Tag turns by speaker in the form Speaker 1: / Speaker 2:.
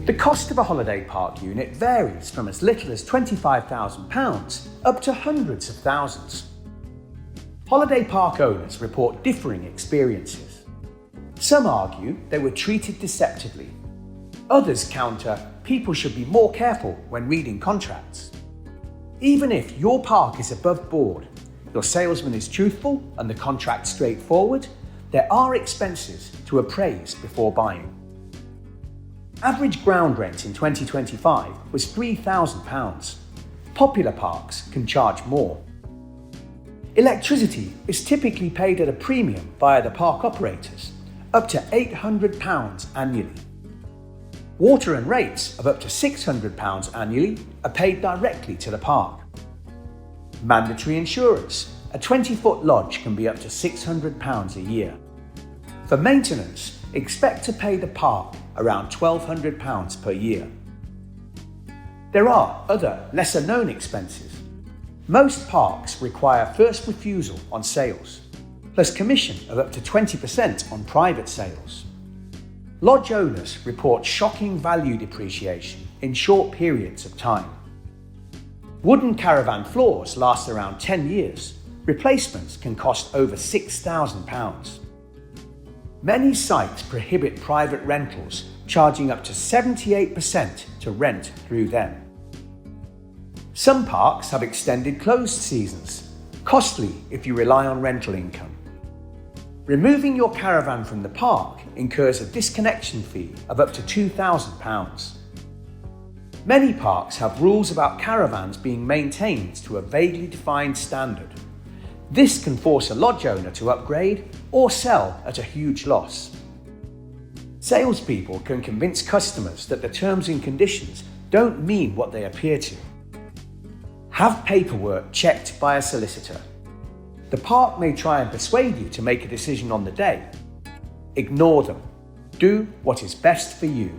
Speaker 1: The cost of a holiday park unit varies from as little as £25,000 up to hundreds of thousands. Holiday park owners report differing experiences. Some argue they were treated deceptively. Others counter people should be more careful when reading contracts. Even if your park is above board, your salesman is truthful and the contract straightforward, there are expenses to appraise before buying. Average ground rent in 2025 was £3,000. Popular parks can charge more. Electricity is typically paid at a premium via the park operators, up to £800 annually. Water and rates of up to £600 annually are paid directly to the park. Mandatory insurance. A 20-foot lodge can be up to £600 a year. For maintenance, expect to pay the park around £1,200 per year. There are other lesser-known expenses. Most parks require first refusal on sales, plus commission of up to 20% on private sales. Lodge owners report shocking value depreciation in short periods of time. Wooden caravan floors last around 10 years. Replacements can cost over £6,000. Many sites prohibit private rentals, charging up to 78% to rent through them. Some parks have extended closed seasons, costly if you rely on rental income. Removing your caravan from the park incurs a disconnection fee of up to £2,000. Many parks have rules about caravans being maintained to a vaguely defined standard. This can force a lodge owner to upgrade or sell at a huge loss. Salespeople can convince customers that the terms and conditions don't mean what they appear to. Have paperwork checked by a solicitor. The park may try and persuade you to make a decision on the day. Ignore them. Do what is best for you.